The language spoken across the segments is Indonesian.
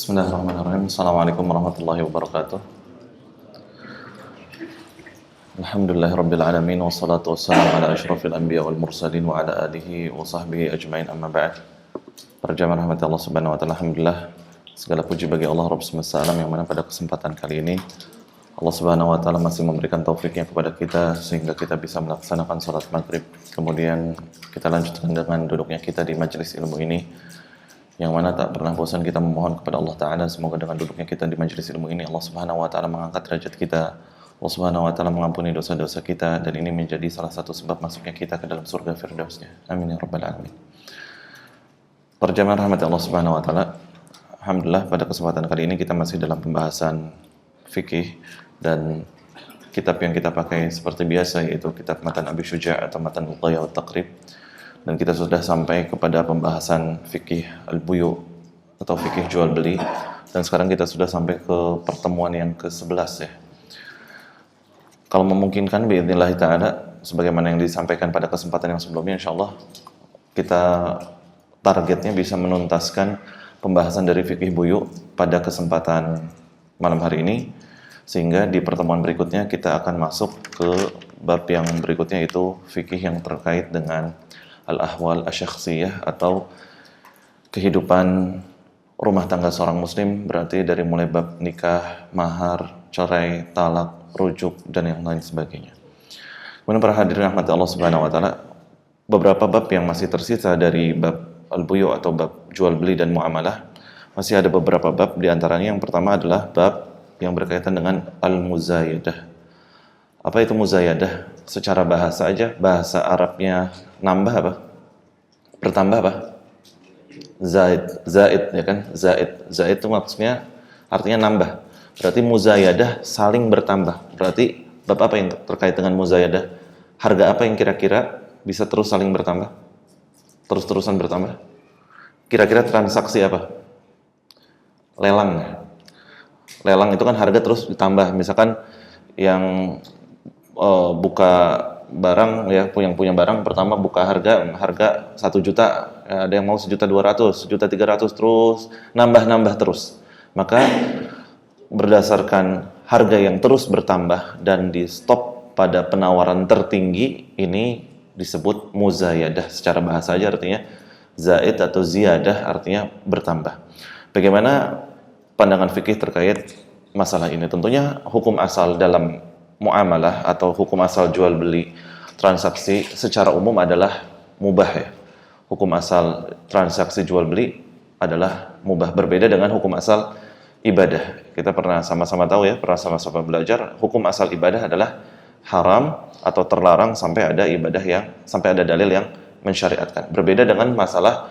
Bismillahirrahmanirrahim. Assalamualaikum warahmatullahi wabarakatuh. Alhamdulillahirabbil alamin wassalatu wassalamu ala asyrafil anbiya wal mursalin wa ala alihi wa sahbihi ajmain amma ba'd. Para jamaah rahmati Allah Subhanahu wa taala, alhamdulillah segala puji bagi Allah Rabb semesta alam yang mana pada kesempatan kali ini Allah Subhanahu wa taala masih memberikan taufiknya kepada kita sehingga kita bisa melaksanakan salat maghrib. Kemudian kita lanjutkan dengan duduknya kita di majelis ilmu ini, yang mana tak pernah bosan kita memohon kepada Allah Ta'ala. Semoga dengan duduknya kita di majelis ilmu ini Allah Subhanahu wa Ta'ala mengangkat derajat kita, Allah Subhanahu wa Ta'ala mengampuni dosa-dosa kita, dan ini menjadi salah satu sebab masuknya kita ke dalam surga firdausnya. Amin ya rabbal alamin. Para jamaah rahmat Allah Subhanahu wa Ta'ala, alhamdulillah pada kesempatan kali ini kita masih dalam pembahasan fikih, dan kitab yang kita pakai seperti biasa yaitu kitab Matan Abi Syuja' atau Matan Al-Ghaya wa Taqrib. Dan kita sudah sampai kepada pembahasan fikih al-buyu atau fikih jual beli, dan sekarang kita sudah sampai ke pertemuan yang ke-11 ya. Kalau memungkinkan biidznillah ta'ala, sebagaimana yang disampaikan pada kesempatan yang sebelumnya, insyaallah kita targetnya bisa menuntaskan pembahasan dari fikih buyu pada kesempatan malam hari ini, sehingga di pertemuan berikutnya kita akan masuk ke bab yang berikutnya, itu fikih yang terkait dengan al-ahwal asyakhsiyah atau kehidupan rumah tangga seorang muslim, berarti dari mulai bab nikah, mahar, cerai, talak, rujuk, dan yang lain sebagainya. Kemudian para hadirin rahmat Allah Subhanahu wa taala, beberapa bab yang masih tersisa dari bab al-buyu atau bab jual beli dan muamalah, masih ada beberapa bab. Di antaranya yang pertama adalah bab yang berkaitan dengan al-muzayadah. Apa itu muzayadah? Secara bahasa aja, bahasa Arabnya nambah apa? Bertambah apa? Zaid ya kan? Zaid itu maksudnya artinya nambah. Berarti muzayadah saling bertambah. Berarti bab apa yang terkait dengan muzayadah? Harga apa yang kira-kira bisa terus saling bertambah? Terus-terusan bertambah? Kira-kira transaksi apa? Lelang. Lelang itu kan harga terus ditambah. Misalkan yang buka barang ya, yang punya barang pertama buka harga 1 juta, ya, ada yang mau 1.200.000, 1.300.000, terus nambah terus. Maka berdasarkan harga yang terus bertambah dan di stop pada penawaran tertinggi, ini disebut muzayadah. Secara bahasa aja artinya zaid atau ziyadah, artinya bertambah. Bagaimana pandangan fikih terkait masalah ini? Tentunya hukum asal dalam muamalah atau hukum asal jual beli transaksi secara umum adalah mubah ya. Hukum asal transaksi jual beli adalah mubah, berbeda dengan hukum asal ibadah. Kita pernah sama-sama tahu ya, pernah sama-sama belajar, hukum asal ibadah adalah haram atau terlarang sampai ada dalil yang mensyariatkan. Berbeda dengan masalah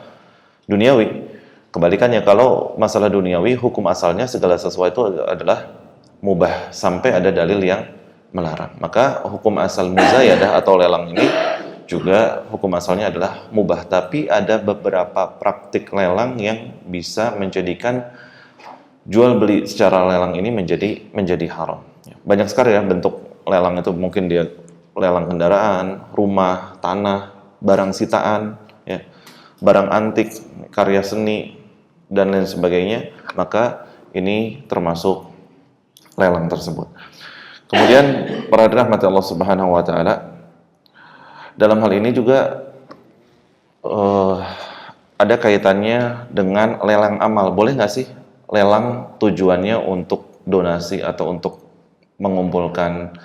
duniawi. Kebalikannya, kalau masalah duniawi, hukum asalnya segala sesuatu adalah mubah sampai ada dalil yang melarang. Maka hukum asal muzayadah atau lelang ini juga hukum asalnya adalah mubah, tapi ada beberapa praktik lelang yang bisa menjadikan jual beli secara lelang ini menjadi haram. Banyak sekali ya bentuk lelang itu, mungkin dia lelang kendaraan, rumah, tanah, barang sitaan, ya, barang antik, karya seni, dan lain sebagainya. Maka ini termasuk lelang tersebut. Kemudian para rahmat Allah Subhanahu wa taala, dalam hal ini juga ada kaitannya dengan lelang amal. Boleh nggak sih lelang tujuannya untuk donasi atau untuk mengumpulkan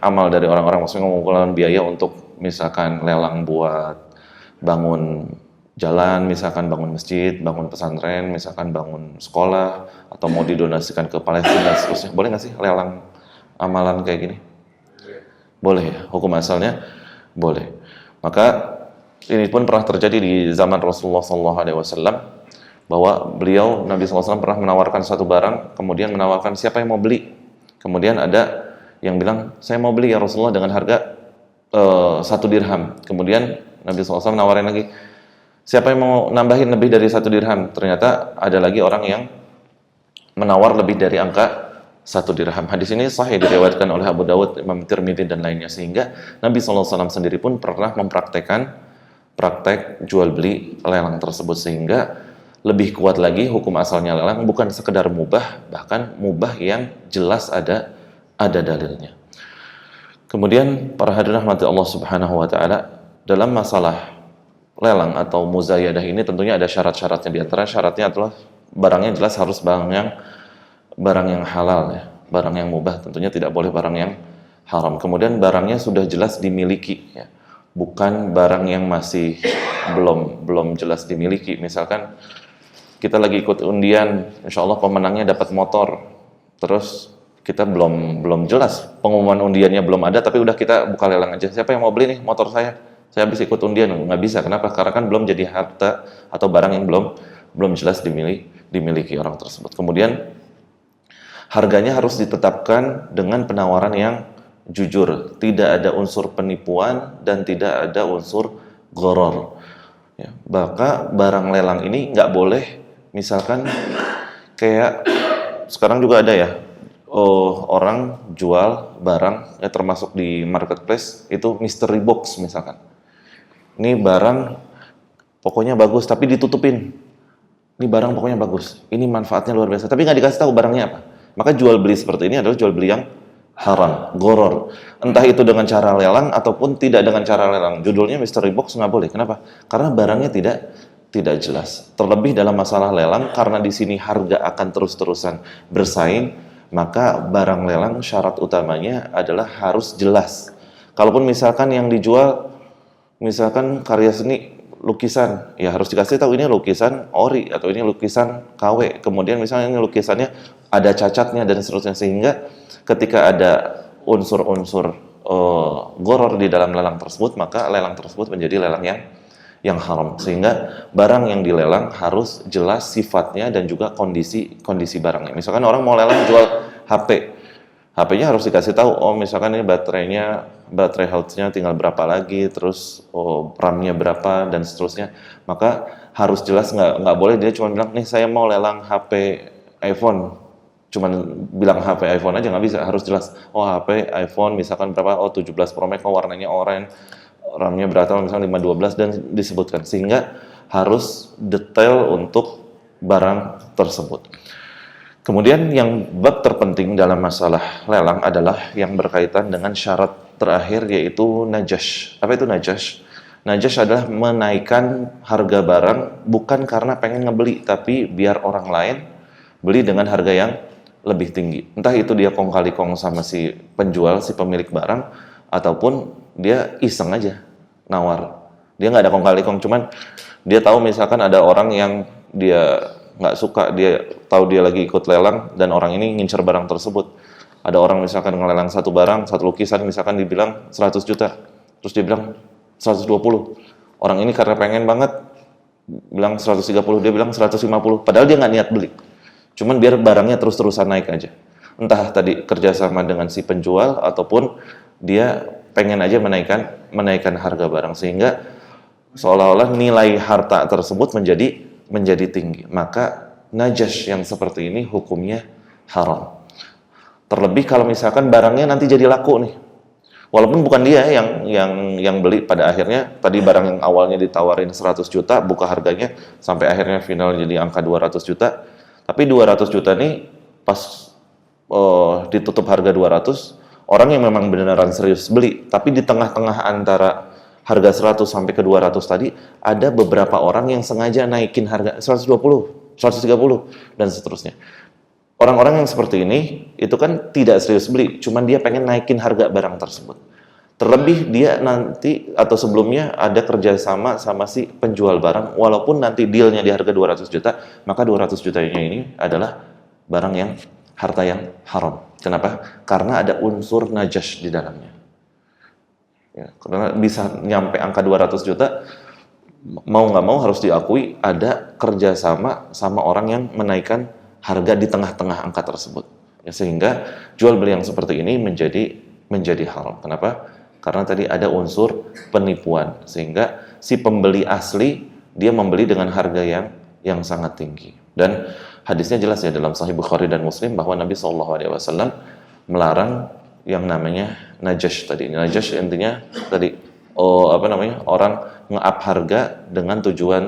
amal dari orang-orang, maksudnya mengumpulkan biaya untuk misalkan lelang buat bangun jalan, misalkan bangun masjid, bangun pesantren, misalkan bangun sekolah, atau mau didonasikan ke Palestina, seterusnya. Boleh nggak sih lelang amalan kayak gini? Boleh ya, hukum asalnya boleh. Maka ini pun pernah terjadi di zaman Rasulullah SAW, bahwa beliau, Nabi SAW, pernah menawarkan satu barang, kemudian menawarkan siapa yang mau beli. Kemudian ada yang bilang, saya mau beli ya Rasulullah dengan harga 1 dirham. Kemudian Nabi SAW menawarin lagi, siapa yang mau nambahin lebih dari 1 dirham? Ternyata ada lagi orang yang menawar lebih dari angka 1 dirham. Hadis ini sahih, diriwayatkan oleh Abu Dawud, Imam Tirmidzi, dan lainnya. Sehingga Nabi SAW sendiri pun pernah mempraktekkan praktek jual beli lelang tersebut, sehingga lebih kuat lagi hukum asalnya lelang bukan sekedar mubah, bahkan mubah yang jelas ada dalilnya. Kemudian para hadirin rahmati Allah Subhanahu wa taala, dalam masalah lelang atau muzayadah ini tentunya ada syarat-syaratnya. Di antara syaratnya adalah barangnya jelas harus barang yang halal ya. Barang yang mubah, tentunya tidak boleh barang yang haram. Kemudian barangnya sudah jelas dimiliki ya. Bukan barang yang masih belum jelas dimiliki. Misalkan kita lagi ikut undian, insya Allah pemenangnya dapat motor, terus kita belum jelas, pengumuman undiannya belum ada, tapi udah kita buka lelang aja, siapa yang mau beli nih motor saya habis ikut undian. Nggak bisa, kenapa? Karena kan belum jadi harta atau barang yang belum jelas dimiliki orang tersebut. Kemudian harganya harus ditetapkan dengan penawaran yang jujur, tidak ada unsur penipuan dan tidak ada unsur gharar ya. Maka barang lelang ini nggak boleh, misalkan kayak sekarang juga ada ya, orang jual barang ya, termasuk di marketplace itu mystery box misalkan. Ini barang pokoknya bagus tapi ditutupin. Ini barang pokoknya bagus, ini manfaatnya luar biasa, tapi nggak dikasih tahu barangnya apa. Maka jual beli seperti ini adalah jual beli yang haram, gharar. Entah itu dengan cara lelang ataupun tidak dengan cara lelang. Judulnya mystery box nggak boleh. Kenapa? Karena barangnya tidak jelas. Terlebih dalam masalah lelang, karena di sini harga akan terus-terusan bersaing, maka barang lelang syarat utamanya adalah harus jelas. Kalaupun misalkan yang dijual, misalkan karya seni, lukisan, ya harus dikasih tahu ini lukisan ori atau ini lukisan KW. Kemudian misalnya ini lukisannya ada cacatnya dan seterusnya, sehingga ketika ada unsur-unsur gharar di dalam lelang tersebut, maka lelang tersebut menjadi lelang yang haram. Sehingga barang yang dilelang harus jelas sifatnya dan juga kondisi barangnya. Misalkan orang mau lelang jual HP, HP-nya harus dikasih tahu, oh misalkan ini baterai health-nya tinggal berapa lagi, terus RAM-nya berapa dan seterusnya. Maka harus jelas, nggak boleh dia cuma bilang, nih saya mau lelang HP iPhone, cuman bilang HP iPhone aja, nggak bisa. Harus jelas, oh HP iPhone misalkan berapa, oh 17 Pro Max, oh warnanya oranye, RAM-nya berapa, misalnya 512 dan disebutkan, sehingga harus detail untuk barang tersebut. Kemudian yang bab terpenting dalam masalah lelang adalah yang berkaitan dengan syarat terakhir, yaitu najash. Apa itu najash? Najash adalah menaikkan harga barang bukan karena pengen ngebeli, tapi biar orang lain beli dengan harga yang lebih tinggi. Entah itu dia kong kali kong sama si penjual, si pemilik barang, ataupun dia iseng aja nawar. Dia nggak ada kong kali kong, cuman dia tahu misalkan ada orang yang dia nggak suka, dia tahu dia lagi ikut lelang dan orang ini ngincer barang tersebut. Ada orang misalkan ngelelang satu barang, satu lukisan misalkan dibilang 100 juta, terus dia bilang 120. Orang ini karena pengen banget bilang 130, dia bilang 150, padahal dia nggak niat beli. Cuman biar barangnya terus-terusan naik aja. Entah tadi kerjasama dengan si penjual ataupun dia pengen aja menaikkan harga barang, sehingga seolah-olah nilai harta tersebut menjadi tinggi. Maka najash yang seperti ini hukumnya haram. Terlebih kalau misalkan barangnya nanti jadi laku nih, walaupun bukan dia yang beli pada akhirnya. Tadi barang yang awalnya ditawarin 100 juta, buka harganya sampai akhirnya final jadi angka 200 juta. Tapi 200 juta nih pas ditutup harga 200, orang yang memang beneran serius beli, tapi di tengah-tengah antara harga 100 sampai ke 200 tadi, ada beberapa orang yang sengaja naikin harga 120, 130, dan seterusnya. Orang-orang yang seperti ini, itu kan tidak serius beli, cuman dia pengen naikin harga barang tersebut. Terlebih dia nanti atau sebelumnya ada kerjasama sama si penjual barang, walaupun nanti dealnya di harga 200 juta, maka 200 jutanya ini adalah barang yang, harta yang haram. Kenapa? Karena ada unsur najash di dalamnya. Ya, karena bisa nyampe angka 200 juta, mau nggak mau harus diakui ada kerjasama sama orang yang menaikkan harga di tengah-tengah angka tersebut. Ya, sehingga jual beli yang seperti ini menjadi haram. Kenapa? Karena tadi ada unsur penipuan, sehingga si pembeli asli dia membeli dengan harga yang sangat tinggi. Dan hadisnya jelas ya dalam Sahih Bukhari dan Muslim bahwa Nabi SAW melarang yang namanya najash tadi. Najash intinya tadi orang nge-up harga dengan tujuan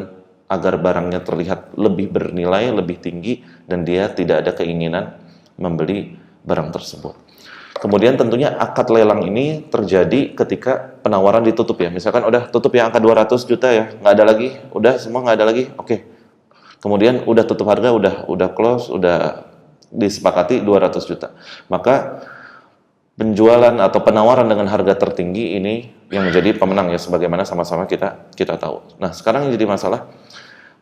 agar barangnya terlihat lebih bernilai, lebih tinggi, dan dia tidak ada keinginan membeli barang tersebut. Kemudian tentunya akad lelang ini terjadi ketika penawaran ditutup ya. Misalkan udah tutup ya angka 200 juta ya, nggak ada lagi, udah semua nggak ada lagi, oke. Kemudian udah tutup harga, udah close, udah disepakati 200 juta. Maka penjualan atau penawaran dengan harga tertinggi ini yang menjadi pemenang ya, sebagaimana sama-sama kita tahu. Nah sekarang yang jadi masalah,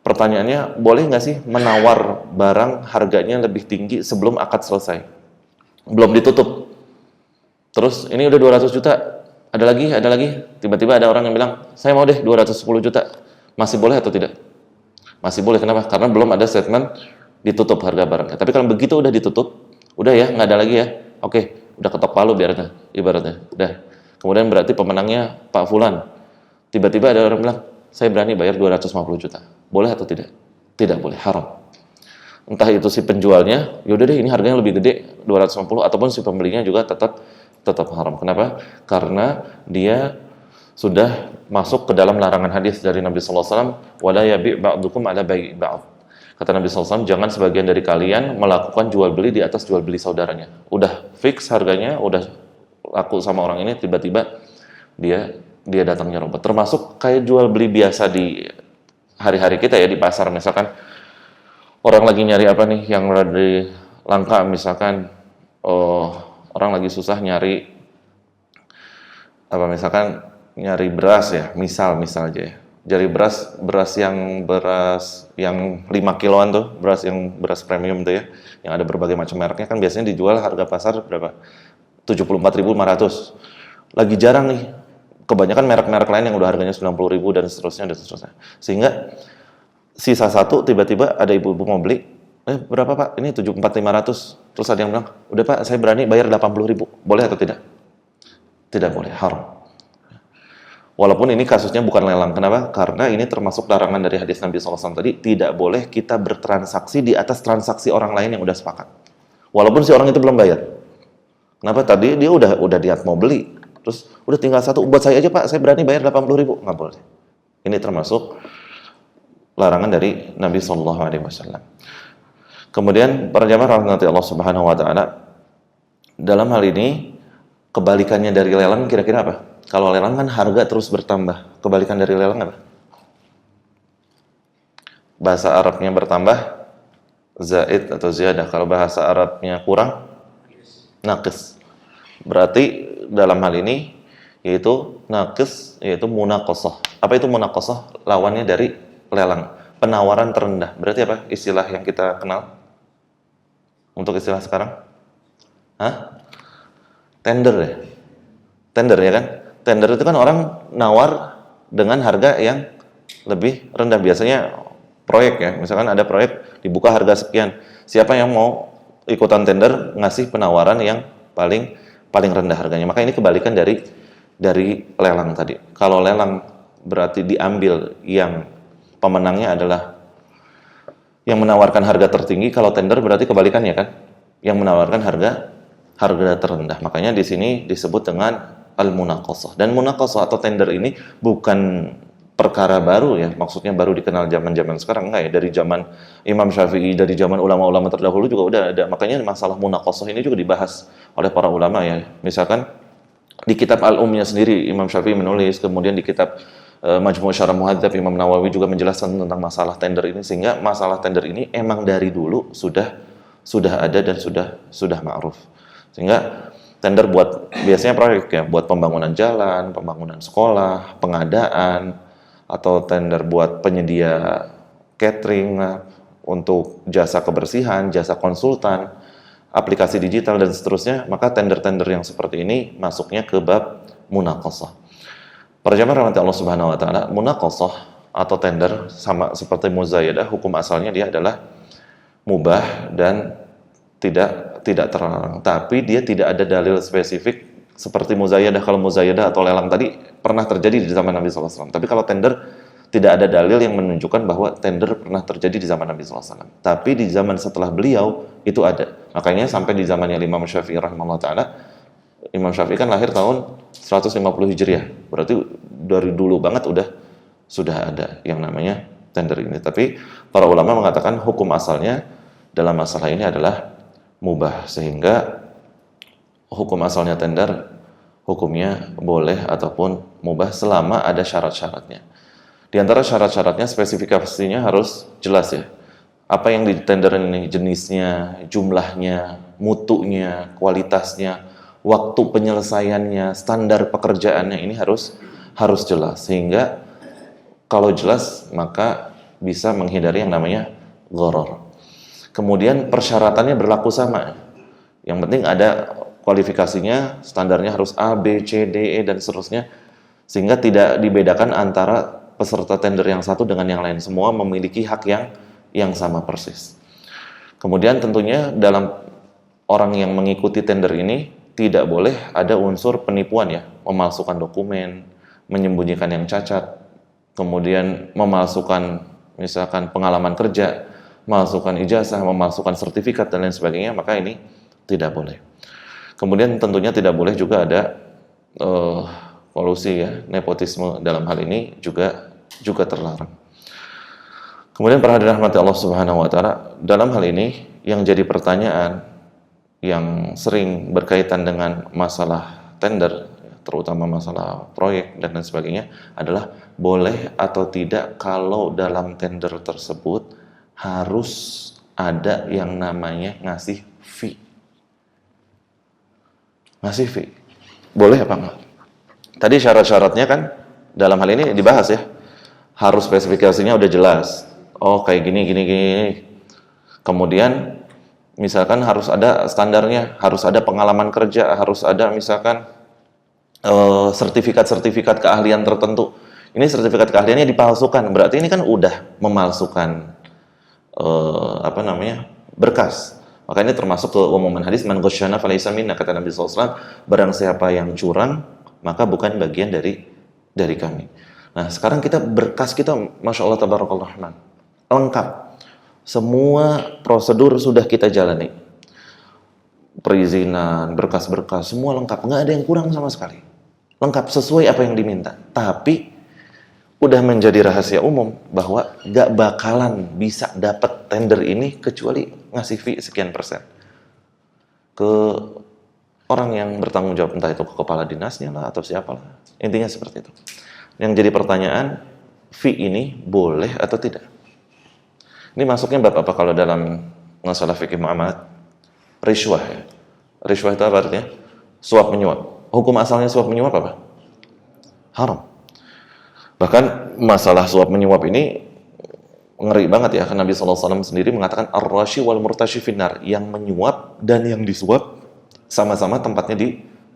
pertanyaannya, boleh nggak sih menawar barang harganya lebih tinggi sebelum akad selesai? Belum ditutup. Terus ini udah 200 juta, ada lagi, tiba-tiba ada orang yang bilang, saya mau deh 210 juta. Masih boleh atau tidak? Masih boleh, kenapa? Karena belum ada statement ditutup harga barangnya. Tapi kalau begitu udah ditutup, udah ya, nggak ada lagi ya, oke, udah ketok palu ibaratnya, udah. Kemudian berarti pemenangnya Pak Fulan. Tiba-tiba ada orang bilang, saya berani bayar 250 juta. Boleh atau tidak? Tidak boleh, haram. Entah itu si penjualnya, yaudah deh ini harganya lebih gede, 250, ataupun si pembelinya juga tetap haram. Kenapa? Karena dia sudah masuk ke dalam larangan hadis dari Nabi sallallahu alaihi wasallam, wala yabi' ba'dukum ala bai'i ba'd. Kata Nabi sallallahu alaihi wasallam, jangan sebagian dari kalian melakukan jual beli di atas jual beli saudaranya. Udah fix harganya, udah laku sama orang ini, tiba-tiba dia datang nyerobot. Termasuk kayak jual beli biasa di hari-hari kita ya, di pasar. Misalkan orang lagi nyari apa nih yang lagi langka, misalkan orang lagi susah nyari apa, misalkan nyari beras ya, misal aja ya. Jadi beras yang 5 kiloan tuh, beras premium tuh ya, yang ada berbagai macam mereknya, kan biasanya dijual harga pasar berapa? 74.500. Lagi jarang nih. Kebanyakan merek-merek lain yang udah harganya 90.000 dan seterusnya. Sehingga sisa satu, tiba-tiba ada ibu-ibu mau beli, berapa Pak? Ini 74.500. Terus ada yang bilang, udah Pak, saya berani bayar 80.000. Boleh atau tidak? Tidak boleh, haram. Walaupun ini kasusnya bukan lelang. Kenapa? Karena ini termasuk larangan dari hadis Nabi SAW tadi, tidak boleh kita bertransaksi di atas transaksi orang lain yang udah sepakat. Walaupun si orang itu belum bayar. Kenapa? Tadi dia udah niat mau beli, terus udah tinggal satu, buat saya aja Pak, saya berani bayar 80.000. Nggak boleh. Ini termasuk larangan dari Nabi SAW. Kemudian para jamaah rahmati Allah Subhanahu Wa Taala, dalam hal ini kebalikannya dari lelang kira-kira apa? Kalau lelang kan harga terus bertambah, kebalikan dari lelang apa? Bahasa Arabnya bertambah, zaid atau ziyadah. Kalau bahasa Arabnya kurang, naqis. Berarti dalam hal ini yaitu naqis, yaitu munaqashah. Apa itu munaqashah? Lawannya dari lelang, penawaran terendah. Berarti apa istilah yang kita kenal untuk istilah sekarang? Tender ya? Tender ya kan? Tender itu kan orang nawar dengan harga yang lebih rendah. Biasanya proyek ya, misalkan ada proyek dibuka harga sekian. Siapa yang mau ikutan tender ngasih penawaran yang paling rendah harganya. Maka ini kebalikan dari lelang tadi. Kalau lelang berarti diambil yang pemenangnya adalah yang menawarkan harga tertinggi. Kalau tender berarti kebalikannya kan, yang menawarkan harga terendah. Makanya di sini disebut dengan al-munaqashah. Dan munaqashah atau tender ini bukan perkara baru ya, maksudnya baru dikenal zaman-zaman sekarang, enggak ya, dari zaman Imam Syafi'i, dari zaman ulama-ulama terdahulu juga udah ada. Makanya masalah munaqashah ini juga dibahas oleh para ulama ya. Misalkan di kitab Al-Ummiyah sendiri Imam Syafi'i menulis, kemudian di kitab Majmu' Syarah Muhadzab Imam Nawawi juga menjelaskan tentang masalah tender ini, sehingga masalah tender ini emang dari dulu sudah ada dan sudah ma'ruf. Sehingga tender buat biasanya proyek ya, buat pembangunan jalan, pembangunan sekolah, pengadaan, atau tender buat penyedia catering untuk jasa kebersihan, jasa konsultan, aplikasi digital dan seterusnya. Maka tender-tender yang seperti ini masuknya ke bab munaqashah. Para jamaah rahmati Allah Subhanahu Wa Taala, munaqashah atau tender sama seperti muzayadah, hukum asalnya dia adalah mubah dan tidak terlarang, tapi dia tidak ada dalil spesifik seperti muzayadah. Kalau muzayadah atau lelang tadi pernah terjadi di zaman Nabi SAW. Tapi kalau tender tidak ada dalil yang menunjukkan bahwa tender pernah terjadi di zaman Nabi SAW. Tapi di zaman setelah beliau itu ada. Makanya sampai di zamannya Imam Syafi'i rahimahullah taala, Imam Syafi'i kan lahir tahun 150 Hijriah. Berarti dari dulu banget sudah ada yang namanya tender ini. Tapi para ulama mengatakan hukum asalnya dalam masalah ini adalah mubah, sehingga hukum asalnya tender hukumnya boleh ataupun mubah selama ada syarat-syaratnya. Di antara syarat-syaratnya, spesifikasinya harus jelas ya. Apa yang ditenderin ini, jenisnya, jumlahnya, mutunya, kualitasnya, waktu penyelesaiannya, standar pekerjaannya, ini harus jelas. Sehingga kalau jelas maka bisa menghindari yang namanya gharar. Kemudian persyaratannya berlaku sama. Yang penting ada kualifikasinya, standarnya harus A, B, C, D, E, dan seterusnya. Sehingga tidak dibedakan antara peserta tender yang satu dengan yang lain. Semua memiliki hak yang sama persis. Kemudian tentunya dalam orang yang mengikuti tender ini tidak boleh ada unsur penipuan ya. Memalsukan dokumen, menyembunyikan yang cacat, kemudian memalsukan misalkan pengalaman kerja, memalsukan ijazah, memalsukan sertifikat dan lain sebagainya, maka ini tidak boleh. Kemudian tentunya tidak boleh juga ada kolusi ya, nepotisme dalam hal ini juga terlarang. Kemudian para hadirin rahmati Allah Subhanahu wa taala, dalam hal ini yang jadi pertanyaan yang sering berkaitan dengan masalah tender, terutama masalah proyek dan lain sebagainya, adalah boleh atau tidak kalau dalam tender tersebut harus ada yang namanya ngasih fee. Ngasih fee. Boleh apa enggak? Tadi syarat-syaratnya kan dalam hal ini dibahas ya. Harus spesifikasinya udah jelas. Oh, kayak gini. Kemudian misalkan harus ada standarnya, harus ada pengalaman kerja, harus ada misalkan sertifikat-sertifikat keahlian tertentu. Ini sertifikat keahliannya dipalsukan, berarti ini kan udah memalsukan berkas. Maka ini termasuk ke umuman hadis, man ghasyana falaysa minna, kata Nabi SAW, barang siapa yang curang maka bukan bagian dari kami. Nah, sekarang berkas kita Masya Allah tabarakallah rahman, lengkap, semua prosedur sudah kita jalani, perizinan, berkas-berkas semua lengkap, nggak ada yang kurang sama sekali, lengkap sesuai apa yang diminta. Tapi udah menjadi rahasia umum bahwa gak bakalan bisa dapat tender ini kecuali ngasih fee sekian persen ke orang yang bertanggung jawab, entah itu ke kepala dinasnya lah atau siapalah, intinya seperti itu. Yang jadi pertanyaan, fee ini boleh atau tidak? Ini masuknya bab apa kalau dalam masalah fikih muamalat? Rishwah ya. Rishwah itu apa artinya? Suap menyuap. Hukum asalnya suap menyuap apa? Haram. Bahkan masalah suap menyuap ini ngeri banget ya, karena Nabi SAW sendiri mengatakan ar-rashi wal murtashi finnar, yang menyuap dan yang disuap sama-sama tempatnya di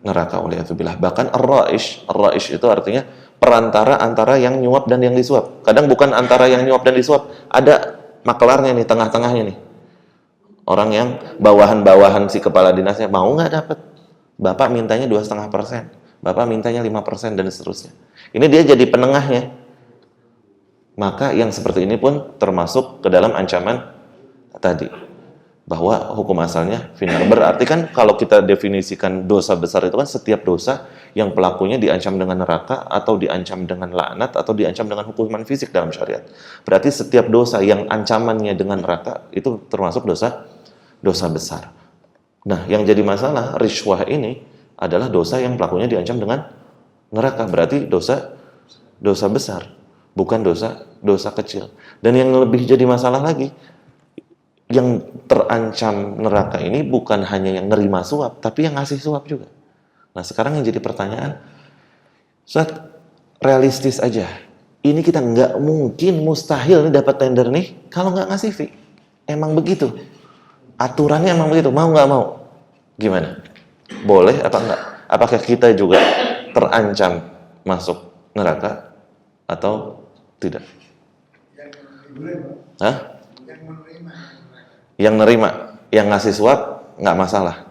neraka, waliyadzubillah. Bahkan ar-raish itu artinya perantara antara yang nyuap dan yang disuap. Kadang bukan antara yang nyuap dan disuap, ada maklarnya nih, tengah-tengahnya nih. Orang yang bawahan-bawahan si kepala dinasnya mau nggak dapat. Bapak mintanya 2,5%, Bapak mintanya 5% dan seterusnya. Ini dia jadi penengahnya. Maka yang seperti ini pun termasuk ke dalam ancaman tadi. Bahwa hukum asalnya finnar. Berarti kan kalau kita definisikan dosa besar itu kan setiap dosa yang pelakunya diancam dengan neraka, atau diancam dengan laknat, atau diancam dengan hukuman fisik dalam syariat. Berarti setiap dosa yang ancamannya dengan neraka itu termasuk dosa besar. Nah, yang jadi masalah rishwah ini adalah dosa yang pelakunya diancam dengan neraka. Berarti dosa besar, bukan dosa kecil. Dan yang lebih jadi masalah lagi, yang terancam neraka ini bukan hanya yang nerima suap, tapi yang ngasih suap juga. Nah, sekarang yang jadi pertanyaan, Ustaz, realistis aja, ini kita nggak mungkin, mustahil nih dapat tender nih kalau nggak ngasih fee. Emang begitu, aturannya emang begitu, mau nggak mau, gimana? Boleh apa enggak? Apakah kita juga terancam masuk neraka atau tidak? Hah? Yang nerima, yang ngasih suap nggak masalah.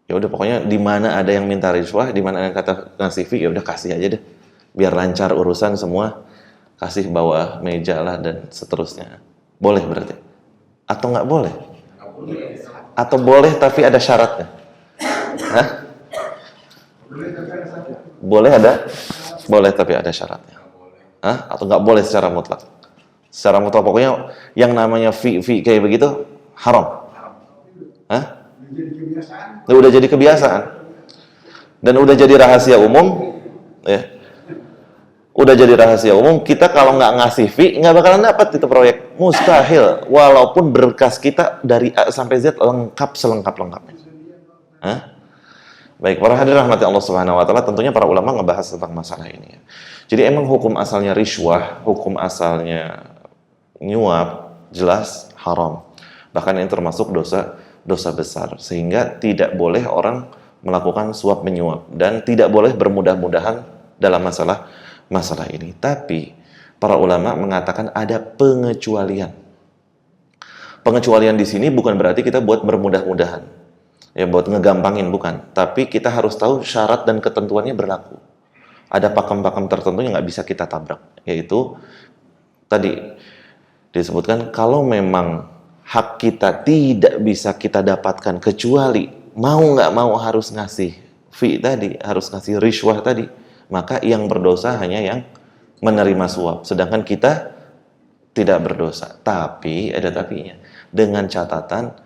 Ya udah, pokoknya di mana ada yang minta rishwah, di mana ada yang kata ngasih fee, ya udah kasih aja deh, biar lancar urusan semua, kasih bawah meja lah dan seterusnya. Boleh berarti? Atau nggak boleh? Atau boleh tapi ada syaratnya? Hah? Boleh tapi ada syaratnya. Hah? Atau nggak boleh secara mutlak? Secara mutlak pokoknya yang namanya fi kayak begitu haram. Hah? Udah jadi kebiasaan. Dan udah jadi rahasia umum, ya. Udah jadi rahasia umum, kita kalau nggak ngasih fee, nggak bakalan dapat itu proyek. Mustahil. Walaupun berkas kita dari A sampai Z lengkap selengkap-lengkapnya. Hah? Baik, para hadirin rahmati Allah Subhanahu wa taala, tentunya para ulama ngebahas tentang masalah ini ya. Jadi emang hukum asalnya rishwah, hukum asalnya nyuap jelas haram. Bahkan ini termasuk dosa besar, sehingga tidak boleh orang melakukan suap menyuap dan tidak boleh bermudah-mudahan dalam masalah ini. Tapi para ulama mengatakan ada pengecualian. Pengecualian di sini bukan berarti kita buat bermudah-mudahan, ya buat ngegampangin, bukan. Tapi kita harus tahu syarat dan ketentuannya berlaku. Ada pakem-pakem tertentu yang nggak bisa kita tabrak, yaitu tadi disebutkan kalau memang hak kita tidak bisa kita dapatkan kecuali mau nggak mau harus ngasih fee tadi, harus ngasih rishwah tadi, maka yang berdosa hanya yang menerima suap, sedangkan kita tidak berdosa. Tapi ada tapinya, dengan catatan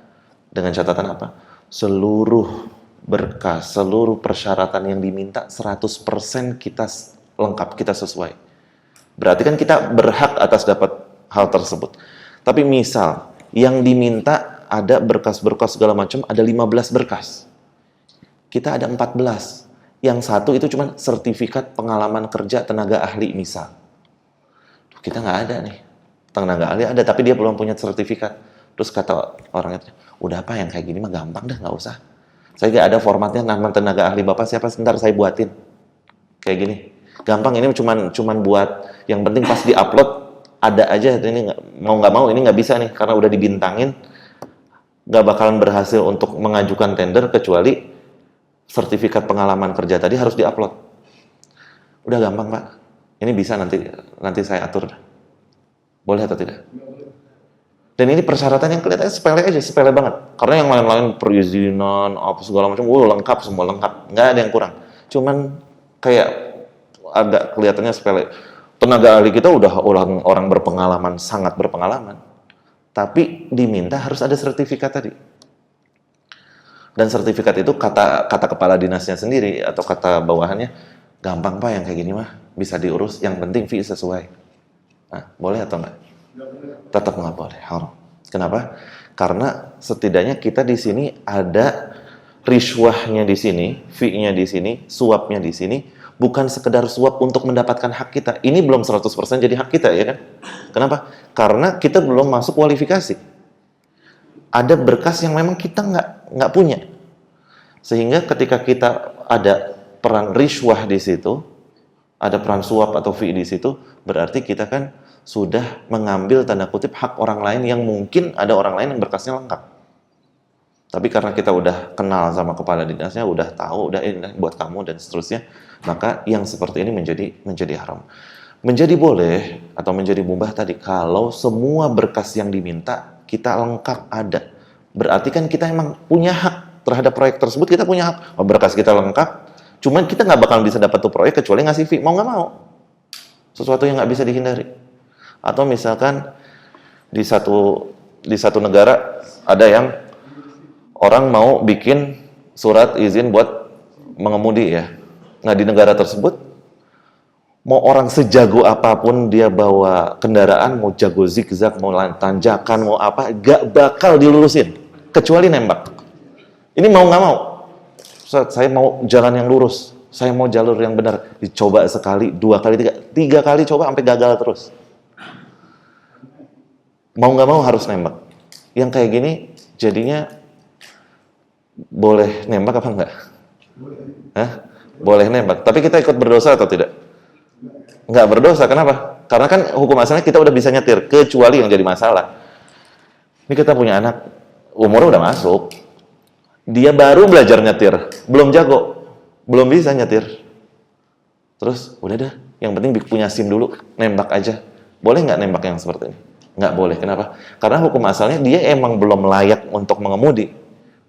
apa? Seluruh berkas, seluruh persyaratan yang diminta 100% kita lengkap, kita sesuai. Berarti kan kita berhak atas dapat hal tersebut. Tapi misal yang diminta ada berkas-berkas segala macam, ada 15 berkas. Kita ada 14. Yang satu itu cuma sertifikat pengalaman kerja tenaga ahli misal. Kita nggak ada nih. Tenaga ahli ada, tapi dia belum punya sertifikat. Terus kata orang itu, udah apa yang kayak gini mah gampang dah, nggak usah. Saya nggak ada formatnya, nama tenaga ahli Bapak siapa, sebentar saya buatin. Kayak gini. Gampang, ini cuman buat, yang penting pas di-upload, ada aja. Ini mau nggak mau, ini nggak bisa nih, karena udah dibintangin. Nggak bakalan berhasil untuk mengajukan tender kecuali sertifikat pengalaman kerja tadi harus diupload. Udah gampang Pak, ini bisa nanti saya atur. Boleh atau tidak? Dan ini persyaratan yang kelihatannya sepele aja, sepele banget. Karena yang lain-lain perizinan apa segala macam, lengkap, semua lengkap, nggak ada yang kurang. Cuman kayak agak kelihatannya sepele. Tenaga ahli kita udah orang berpengalaman, sangat berpengalaman. Tapi diminta harus ada sertifikat tadi. Dan sertifikat itu kata kepala dinasnya sendiri atau kata bawahannya, gampang Pak yang kayak gini mah, bisa diurus, yang penting fee sesuai. Nah, boleh atau enggak? Tetap nggak boleh, haram. Kenapa? Karena setidaknya kita di sini ada rishwahnya di sini, fee-nya di sini, suapnya di sini, bukan sekedar suap untuk mendapatkan hak kita. Ini belum 100% jadi hak kita, ya kan? Kenapa? Karena kita belum masuk kualifikasi. Ada berkas yang memang kita nggak punya. Sehingga ketika kita ada peran rishwah di situ, ada peran suap atau fee di situ, berarti kita kan sudah mengambil tanda kutip hak orang lain yang mungkin ada orang lain yang berkasnya lengkap. Tapi karena kita udah kenal sama kepala dinasnya, udah tahu, udah ini buat kamu dan seterusnya, maka yang seperti ini menjadi haram. Menjadi boleh atau menjadi mubah tadi kalau semua berkas yang diminta kita lengkap ada. Berarti kan kita emang punya hak terhadap proyek tersebut, kita punya hak. Berkas kita lengkap, cuman kita nggak bakal bisa dapat tuh proyek kecuali ngasih fee, mau nggak mau. Sesuatu yang nggak bisa dihindari. Atau misalkan di satu negara ada yang orang mau bikin surat izin buat mengemudi ya. Nah di negara tersebut mau orang sejago apapun dia bawa kendaraan, mau jago zigzag, mau tanjakan, mau apa, gak bakal dilulusin kecuali nembak. Ini mau nggak mau, saya mau jalan yang lurus, saya mau jalur yang benar, dicoba sekali, 2 kali, 3 kali coba sampai gagal terus. Mau nggak mau harus nembak. Yang kayak gini jadinya boleh nembak apa enggak? Hah? Boleh nembak. Tapi kita ikut berdosa atau tidak? Nggak berdosa. Kenapa? Karena kan hukum asalnya kita udah bisa nyetir, kecuali yang jadi masalah. Ini kita punya anak, umurnya udah masuk. Dia baru belajar nyetir, belum jago, belum bisa nyetir. Terus, udah dah, yang penting punya SIM dulu, nembak aja. Boleh nggak nembak yang seperti ini? Nggak boleh. Kenapa? Karena hukum asalnya dia emang belum layak untuk mengemudi.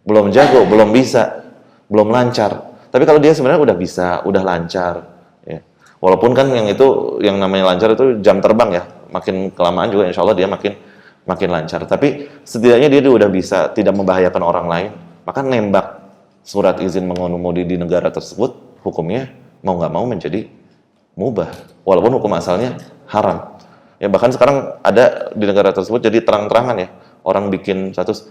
Belum jago, belum bisa, belum lancar. Tapi kalau dia sebenarnya udah bisa, udah lancar. Ya. Walaupun kan yang namanya lancar itu jam terbang ya. makin kelamaan juga insya Allah dia makin lancar. Tapi setidaknya dia udah bisa tidak membahayakan orang lain. Maka nembak surat izin mengemudi di negara tersebut hukumnya mau nggak mau menjadi mubah, walaupun hukum asalnya haram. Ya bahkan sekarang ada di negara tersebut jadi terang-terangan ya, orang bikin status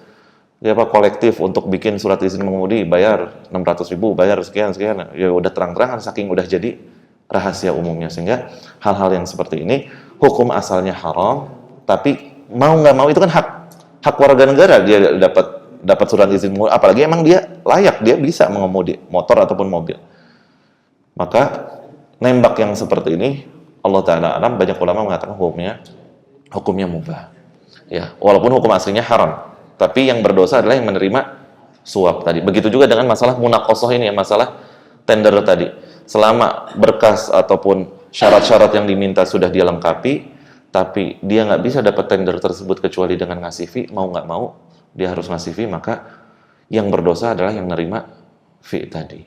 ya apa kolektif untuk bikin surat izin mengemudi bayar 600.000, bayar sekian ya udah terang-terangan saking udah jadi rahasia umumnya. Sehingga hal-hal yang seperti ini hukum asalnya haram, tapi mau nggak mau itu kan hak warga negara, dia dapat surat izin mengemudi, apalagi emang dia layak, dia bisa mengemudi motor ataupun mobil. Maka nembak yang seperti ini Allah Ta'ala alam, banyak ulama mengatakan hukumnya mubah ya, walaupun hukum aslinya haram, tapi yang berdosa adalah yang menerima suap tadi. Begitu juga dengan masalah munaqashah ini ya, masalah tender tadi. Selama berkas ataupun syarat-syarat yang diminta sudah dia lengkapi, tapi dia nggak bisa dapat tender tersebut kecuali dengan ngasih fee, mau nggak mau dia harus ngasih fee, maka yang berdosa adalah yang menerima fee tadi.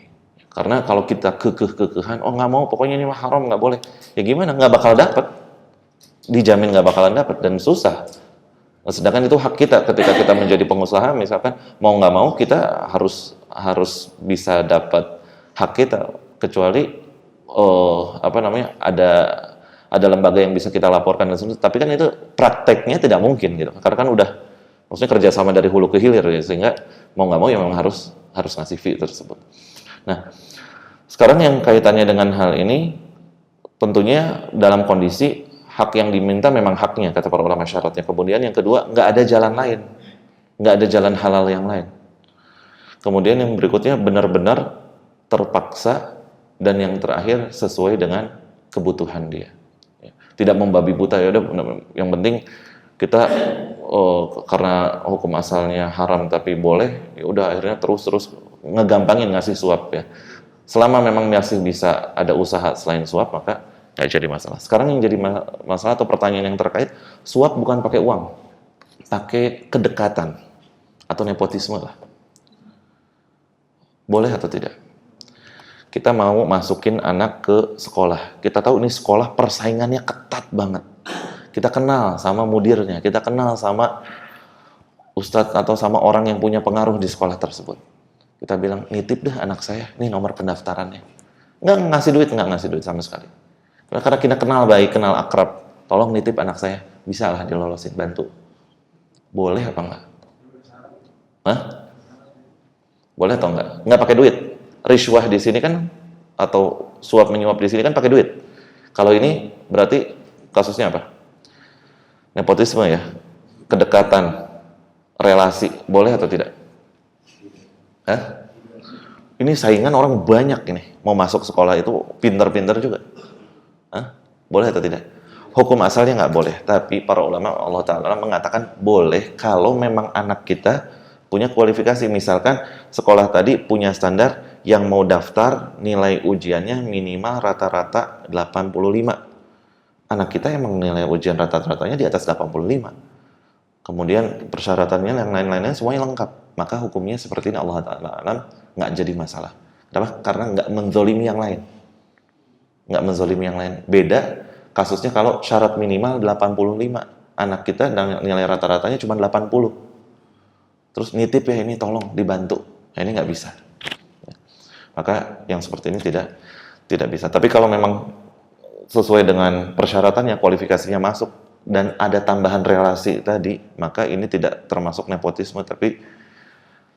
Karena kalau kita kekeh-kekehan, oh nggak mau, pokoknya ini mah haram, nggak boleh, ya gimana? Nggak bakal dapat, dijamin nggak bakalan dapat dan susah. Sedangkan itu hak kita ketika kita menjadi pengusaha, misalkan mau nggak mau kita harus bisa dapat hak kita, kecuali ada lembaga yang bisa kita laporkan dan sebagainya. Tapi kan itu prakteknya tidak mungkin gitu, karena kan udah maksudnya kerjasama dari hulu ke hilir ya, sehingga mau nggak mau ya memang harus ngasih fee tersebut. Nah, sekarang yang kaitannya dengan hal ini, tentunya dalam kondisi hak yang diminta memang haknya, kata para ulama syaratnya. Kemudian yang kedua, nggak ada jalan lain, nggak ada jalan halal yang lain. Kemudian yang berikutnya benar-benar terpaksa, dan yang terakhir sesuai dengan kebutuhan dia. Tidak membabi buta, ya udah, yang penting kita karena hukum asalnya haram tapi boleh, ya udah akhirnya terus ngegampangin ngasih suap ya. Selama memang masih bisa ada usaha selain suap, maka nggak jadi masalah. Sekarang yang jadi masalah atau pertanyaan yang terkait, suap bukan pakai uang, pakai kedekatan atau nepotisme lah. Boleh atau tidak? Kita mau masukin anak ke sekolah, kita tahu ini sekolah persaingannya ketat banget. Kita kenal sama mudirnya, kita kenal sama ustadz atau sama orang yang punya pengaruh di sekolah tersebut. Kita bilang, nitip deh anak saya, nih nomor pendaftarannya. Nggak ngasih duit sama sekali. Karena kita kenal baik, kenal akrab, tolong nitip anak saya, bisa lah dilolosin, bantu. Boleh apa enggak? Hah? Boleh atau enggak? Nggak pakai duit. Rishwah di sini kan, atau suap menyuap di sini kan pakai duit. Kalau ini berarti kasusnya apa? Nepotisme ya, kedekatan, relasi, boleh atau tidak? Hah? Ini saingan orang banyak ini, mau masuk sekolah itu pinter-pinter juga. Hah? Boleh atau tidak? Hukum asalnya nggak boleh, tapi para ulama Allah Ta'ala mengatakan boleh kalau memang anak kita punya kualifikasi. Misalkan sekolah tadi punya standar yang mau daftar nilai ujiannya minimal rata-rata 85. Anak kita emang nilai ujian rata-ratanya di atas 85. Kemudian persyaratannya yang lain-lainnya semuanya lengkap. Maka hukumnya seperti ini, Allah Ta'ala alam, nggak jadi masalah. Kenapa? Karena nggak menzolimi yang lain. Nggak menzolimi yang lain. Beda kasusnya kalau syarat minimal 85. Anak kita dan nilai rata-ratanya cuma 80. Terus nitip ya ini tolong dibantu. Nah, ini nggak bisa. Maka yang seperti ini tidak bisa. Tapi kalau memang sesuai dengan persyaratannya, kualifikasinya masuk, dan ada tambahan relasi tadi, maka ini tidak termasuk nepotisme, tapi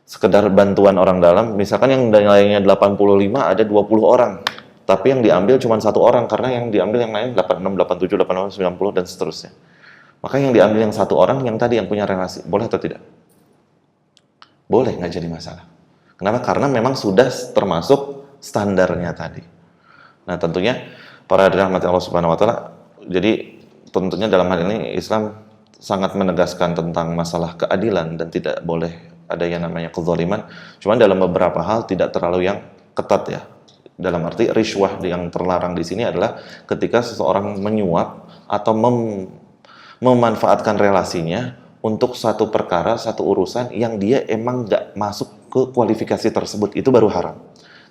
sekedar bantuan orang dalam. Misalkan yang nilainya 85 ada 20 orang, tapi yang diambil cuma satu orang, karena yang diambil yang lain 86, 87, 88, 90, dan seterusnya. Maka yang diambil yang satu orang, yang tadi yang punya relasi, boleh atau tidak? Boleh, nggak jadi masalah. Kenapa? Karena memang sudah termasuk standarnya tadi. Nah, tentunya para dirahmati Allah Subhanahu wa Ta'ala, jadi tentunya dalam hal ini Islam sangat menegaskan tentang masalah keadilan dan tidak boleh ada yang namanya kezaliman. Cuman dalam beberapa hal tidak terlalu yang ketat ya. Dalam arti rishwah yang terlarang di sini adalah ketika seseorang menyuap atau memanfaatkan relasinya untuk satu perkara, satu urusan yang dia emang nggak masuk ke kualifikasi tersebut, itu baru haram.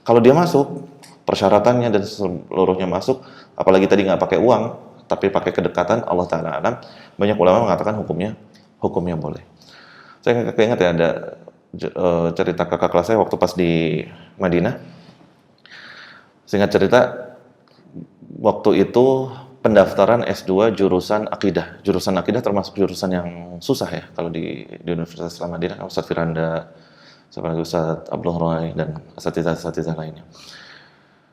Kalau dia masuk, persyaratannya dan seluruhnya masuk, apalagi tadi nggak pakai uang, tapi pakai kedekatan, Allah Ta'ala alam. Banyak ulama mengatakan hukumnya boleh. Saya keinget ya, ada cerita kakak kelas saya waktu pas di Madinah. Singkat cerita, waktu itu pendaftaran S2 jurusan akidah. Jurusan akidah termasuk jurusan yang susah ya kalau di Universitas Islam Madinah. Ustadz Firanda, Ustadz Abdul Roy, dan asatidzah lainnya.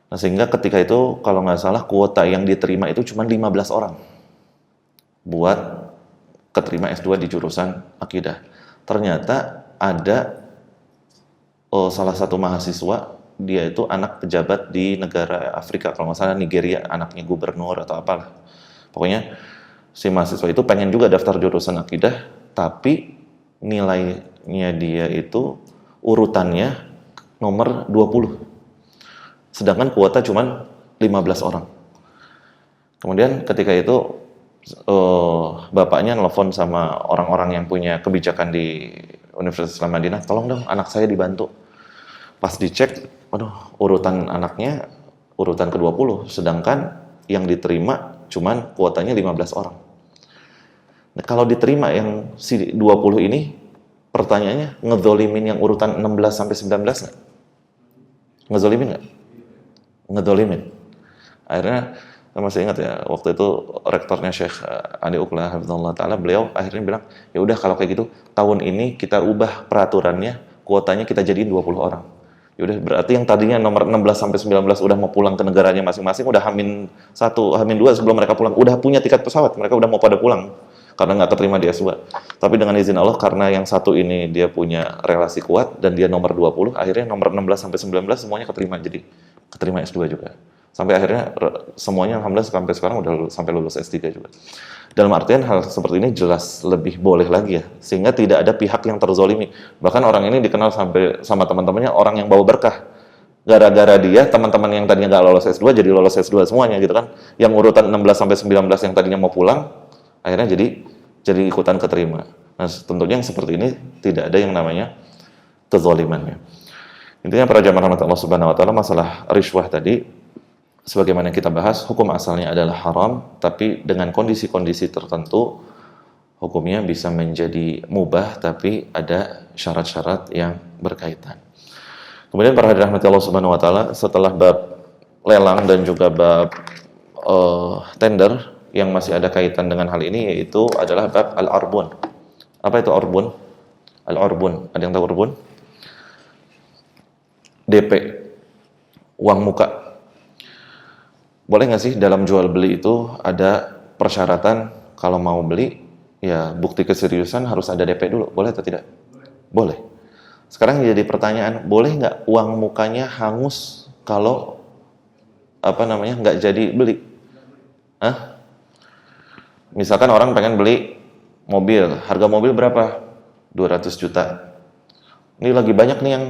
Nah, sehingga ketika itu kalau nggak salah kuota yang diterima itu cuma 15 orang buat keterima S2 di jurusan akidah. Ternyata ada salah satu mahasiswa, dia itu anak pejabat di negara Afrika, kalau nggak salah Nigeria, anaknya gubernur atau apalah. Pokoknya si mahasiswa itu pengen juga daftar jurusan akidah, tapi nilainya dia itu urutannya nomor 20. Sedangkan kuota cuma 15 orang. Kemudian ketika itu bapaknya nelfon sama orang-orang yang punya kebijakan di Universitas Islam Madinah, tolong dong anak saya dibantu. Pas dicek, aduh, urutan anaknya urutan ke-20, sedangkan yang diterima cuman kuotanya 15 orang. Nah, kalau diterima yang si 20 ini, pertanyaannya, ngezolimin yang urutan 16 sampai 19 nggak? Ngezolimin nggak? Ngezolimin. Akhirnya, saya masih ingat ya, waktu itu rektornya Syekh Andi Uklah, Hafizahullah Ta'ala, beliau akhirnya bilang, ya udah kalau kayak gitu, tahun ini kita ubah peraturannya, kuotanya kita jadiin 20 orang. Yaudah, berarti yang tadinya nomor 16 sampai 19 udah mau pulang ke negaranya masing-masing, udah Hamin 1, Hamin 2 sebelum mereka pulang, udah punya tiket pesawat, mereka udah mau pada pulang karena nggak keterima di S2. Tapi dengan izin Allah, karena yang satu ini dia punya relasi kuat dan dia nomor 20, akhirnya nomor 16 sampai 19 semuanya keterima, jadi keterima S2 juga. Sampai akhirnya semuanya alhamdulillah sampai sekarang udah sampai lulus S3 juga. Dalam artian hal seperti ini jelas lebih boleh lagi ya, sehingga tidak ada pihak yang terzolimi. Bahkan orang ini dikenal sampai sama teman-temannya orang yang bawa berkah. Gara-gara dia, teman-teman yang tadinya nggak lolos S2 jadi lolos S2 semuanya gitu kan. Yang urutan 16 sampai 19 yang tadinya mau pulang, akhirnya jadi ikutan keterima. Nah, tentunya yang seperti ini tidak ada yang namanya kezolimannya. Intinya para jamaah rahmat Allah Subhanahu wa taala, masalah rishwah tadi sebagaimana yang kita bahas, hukum asalnya adalah haram, tapi dengan kondisi-kondisi tertentu hukumnya bisa menjadi mubah, tapi ada syarat-syarat yang berkaitan. Kemudian para hadirin rahmati Allah Subhanahu wa taala, setelah bab lelang dan juga bab tender yang masih ada kaitan dengan hal ini, yaitu adalah bab al-arbun. Apa itu arbun? Al-arbun, ada yang tahu arbun? DP, uang muka. Boleh nggak sih dalam jual beli itu ada persyaratan kalau mau beli, ya bukti keseriusan harus ada DP dulu, boleh atau tidak? Boleh. Sekarang jadi pertanyaan, boleh nggak uang mukanya hangus kalau nggak jadi beli? Hah? Misalkan orang pengen beli mobil, harga mobil berapa? 200 juta. Ini lagi banyak nih yang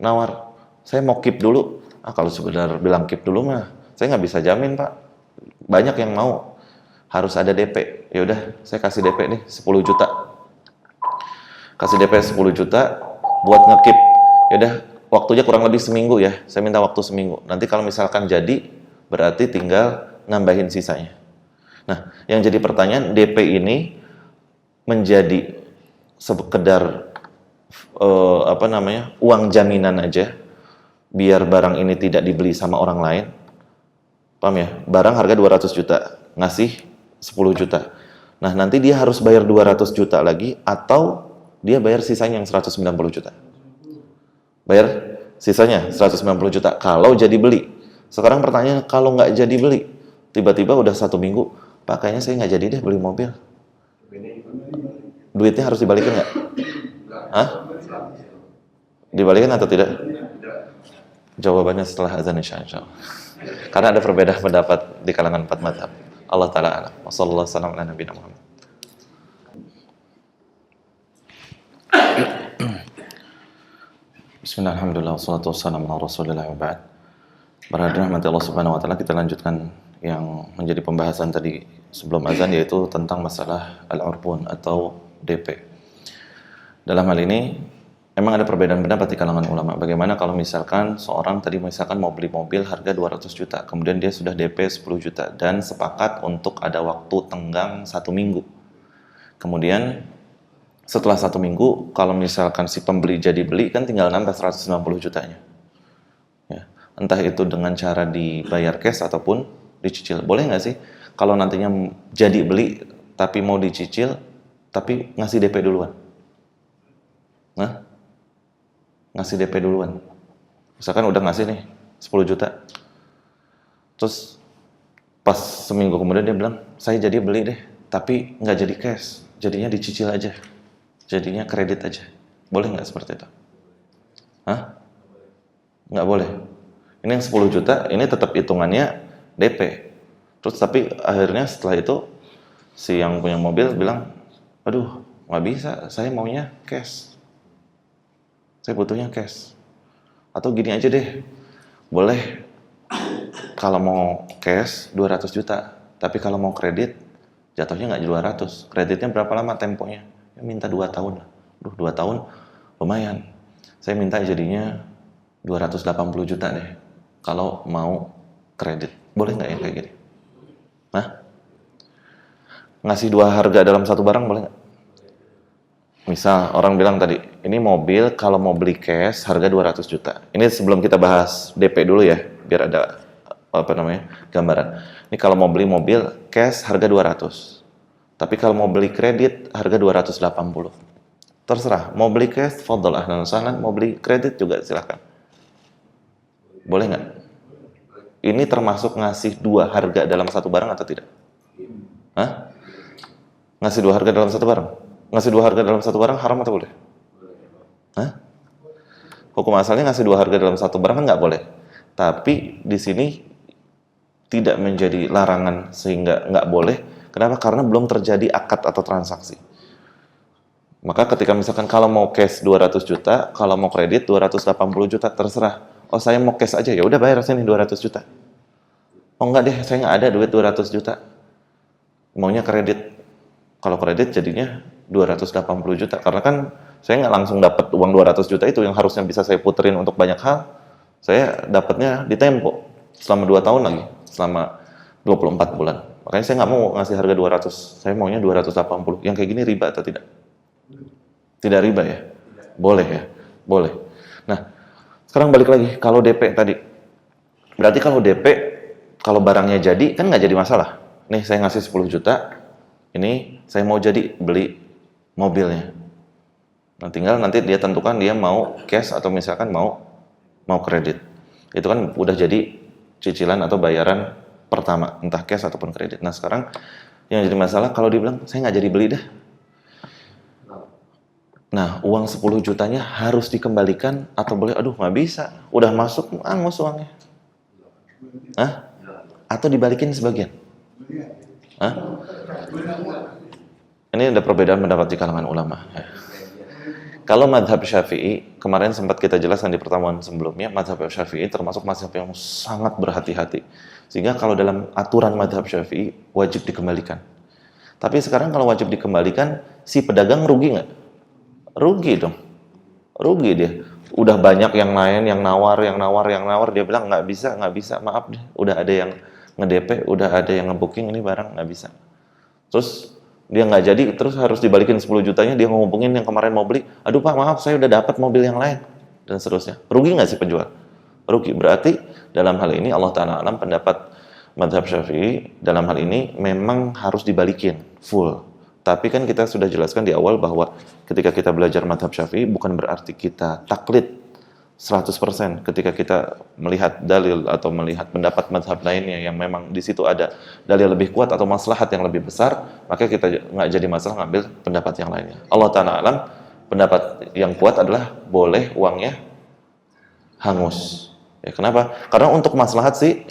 nawar. Saya mau keep dulu. Kalau sebenarnya bilang keep dulu mah, saya nggak bisa jamin, Pak. Banyak yang mau. Harus ada DP. Ya udah, saya kasih DP nih 10 juta. Kasih DP 10 juta buat nge-keep. Ya udah, waktunya kurang lebih seminggu ya. Saya minta waktu seminggu. Nanti kalau misalkan jadi, berarti tinggal nambahin sisanya. Nah, yang jadi pertanyaan, DP ini menjadi sekedar uang jaminan aja biar barang ini tidak dibeli sama orang lain. Paham ya? Barang harga 200 juta, ngasih 10 juta. Nah, nanti dia harus bayar 200 juta lagi atau dia bayar sisanya yang 190 juta. Bayar sisanya 190 juta kalau jadi beli. Sekarang pertanyaan, kalau nggak jadi beli, tiba-tiba udah 1 minggu, Pak, kayaknya saya nggak jadi deh beli mobil. Duitnya harus dibalikin nggak? Hah? Dibalikin atau tidak? Jawabannya setelah azan insya Allah. Karena ada perbedaan pendapat di kalangan 4 mazhab. Allah Ta'ala a'lam. Wassallallahu wasallam ala nabiyina Muhammad. Bismillah, alhamdulillah, wassalatu wassalamu ala rasulillah wa ba'd. Para hadirin rahmati Allah Subhanahu wa taala, kita lanjutkan yang menjadi pembahasan tadi sebelum azan, yaitu tentang masalah al-urbun atau DP. Dalam hal ini Emang ada perbedaan pendapat di kalangan ulama. Bagaimana kalau misalkan seorang tadi misalkan mau beli mobil harga 200 juta, kemudian dia sudah DP 10 juta dan sepakat untuk ada waktu tenggang 1 minggu. Kemudian setelah 1 minggu, kalau misalkan si pembeli jadi beli, kan tinggal nambah 190 jutanya. Ya. Entah itu dengan cara dibayar cash ataupun dicicil. Boleh nggak sih kalau nantinya jadi beli tapi mau dicicil tapi ngasih DP duluan? Nah, ngasih DP duluan. Misalkan udah ngasih nih 10 juta. Terus pas seminggu kemudian dia bilang, saya jadi beli deh, tapi nggak jadi cash, jadinya dicicil aja, jadinya kredit aja. Boleh nggak seperti itu? Hah? Nggak boleh. Ini yang 10 juta, ini tetap hitungannya DP. Terus tapi akhirnya setelah itu, si yang punya mobil bilang, aduh nggak bisa, saya maunya cash. Saya butuhnya cash. Atau gini aja deh, boleh kalau mau cash 200 juta, tapi kalau mau kredit jatuhnya nggak 200. Kreditnya berapa lama temponya? Ya, minta 2 tahun lah. 2 tahun lumayan. Saya minta jadinya 280 juta deh kalau mau kredit. Boleh nggak ya kayak gini? Nah, ngasih 2 harga dalam satu barang boleh nggak? Misal orang bilang tadi, ini mobil kalau mau beli cash harga 200 juta. Ini sebelum kita bahas DP dulu ya, biar ada gambaran. Ini kalau mau beli mobil cash harga 200. Tapi kalau mau beli kredit harga 280. Terserah, mau beli cash fadhol ahlan wa sahlan, mau beli kredit juga silahkan. Boleh nggak? Ini termasuk ngasih 2 harga dalam satu barang atau tidak? Hah? Ngasih 2 harga dalam satu barang? Ngasih 2 harga dalam satu barang haram atau boleh? Hah? Hukum asalnya ngasih 2 harga dalam satu barang kan nggak boleh. Tapi di sini tidak menjadi larangan sehingga nggak boleh. Kenapa? Karena belum terjadi akad atau transaksi. Maka ketika misalkan kalau mau cash 200 juta, kalau mau kredit 280 juta, terserah. Oh saya mau cash aja, ya udah bayar sini 200 juta. Oh enggak deh, saya nggak ada duit 200 juta. Maunya kredit. Kalau kredit jadinya 280 juta. Karena kan saya nggak langsung dapat uang 200 juta itu yang harusnya bisa saya puterin untuk banyak hal. Saya dapatnya di tempo selama 2 tahun lagi, selama 24 bulan. Makanya saya nggak mau ngasih harga 200, saya maunya 280. Yang kayak gini riba atau tidak? Tidak riba ya? Boleh ya? Boleh. Nah, sekarang balik lagi, kalau DP tadi. Berarti kalau DP, kalau barangnya jadi, kan nggak jadi masalah. Nih saya ngasih 10 juta, ini saya mau jadi beli mobilnya. Nah, tinggal nanti dia tentukan dia mau cash atau misalkan mau kredit. Itu kan udah jadi cicilan atau bayaran pertama, entah cash ataupun kredit. Nah sekarang yang jadi masalah kalau dibilang saya nggak jadi beli dah. Nah uang 10 jutanya harus dikembalikan atau boleh, aduh nggak bisa, udah masuk angus uangnya. Hah? Atau dibalikin sebagian? Hah? Ini ada perbedaan pendapat di kalangan ulama. Ya. Kalau madhab Syafi'i, kemarin sempat kita jelaskan di pertemuan sebelumnya, madhab Syafi'i termasuk madhab yang sangat berhati-hati. Sehingga kalau dalam aturan madhab Syafi'i, wajib dikembalikan. Tapi sekarang kalau wajib dikembalikan, si pedagang rugi nggak? Rugi dong. Rugi dia. Udah banyak yang lain, yang nawar, dia bilang nggak bisa, maaf deh. Udah ada yang nge-DP, udah ada yang nge-booking, ini barang nggak bisa. Terus dia nggak jadi, terus harus dibalikin 10 jutanya, dia ngehubungin yang kemarin mau beli, aduh pak maaf saya udah dapat mobil yang lain, dan seterusnya. Rugi nggak sih penjual? Rugi. Berarti dalam hal ini Allah Ta'ala alam pendapat madhab Syafi'i dalam hal ini memang harus dibalikin full. Tapi kan kita sudah jelaskan di awal bahwa ketika kita belajar madhab Syafi'i bukan berarti kita taklid 100% ketika kita melihat dalil atau melihat pendapat mazhab lainnya yang memang di situ ada dalil lebih kuat atau maslahat yang lebih besar, maka kita nggak jadi masalah ngambil pendapat yang lainnya. Allah Ta'ala alam, pendapat yang kuat adalah boleh uangnya hangus. Ya, kenapa? Karena untuk maslahat si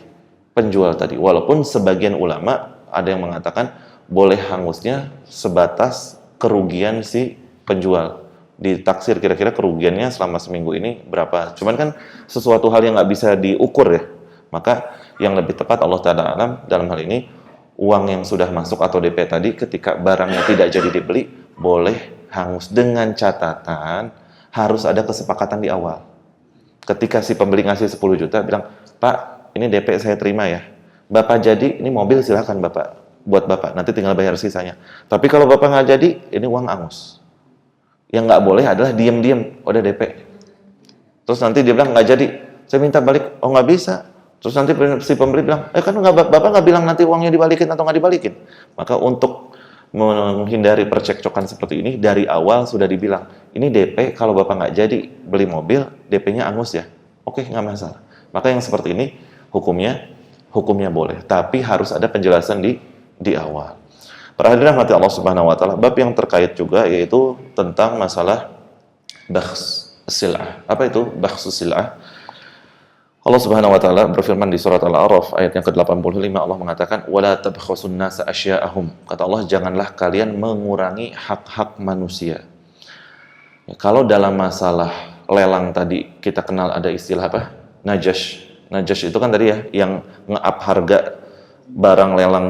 penjual tadi. Walaupun sebagian ulama ada yang mengatakan boleh hangusnya sebatas kerugian si penjual. Ditaksir kira-kira kerugiannya selama seminggu ini berapa. Cuman kan sesuatu hal yang nggak bisa diukur ya. Maka yang lebih tepat Allah Ta'ala alam dalam hal ini, uang yang sudah masuk atau DP tadi ketika barangnya tidak jadi dibeli, boleh hangus dengan catatan harus ada kesepakatan di awal. Ketika si pembeli ngasih 10 juta, bilang, Pak, ini DP saya terima ya. Bapak jadi, ini mobil silakan Bapak, buat Bapak, nanti tinggal bayar sisanya. Tapi kalau Bapak nggak jadi, ini uang angus. Yang nggak boleh adalah diem-diem, udah DP. Terus nanti dia bilang, nggak jadi, saya minta balik, oh nggak bisa. Terus nanti si pembeli bilang, kan Bapak nggak bilang nanti uangnya dibalikin atau nggak dibalikin. Maka untuk menghindari percekcokan seperti ini, dari awal sudah dibilang, ini DP, kalau Bapak nggak jadi beli mobil, DP-nya angus ya. Oke, nggak masalah. Maka yang seperti ini, hukumnya boleh. Tapi harus ada penjelasan di awal. Para hadirin rahmati Allah Subhanahu wa taala, bab yang terkait juga yaitu tentang masalah bakhs sil'ah. Apa itu bakhs sil'ah? Allah Subhanahu wa taala berfirman di surat Al-A'raf ayat yang ke-85, Allah mengatakan wala tabkhasun nasa asya'ahum. Kata Allah, janganlah kalian mengurangi hak-hak manusia. Ya, kalau dalam masalah lelang tadi kita kenal ada istilah apa? Najash. Najash itu kan tadi ya yang nge-up harga barang lelang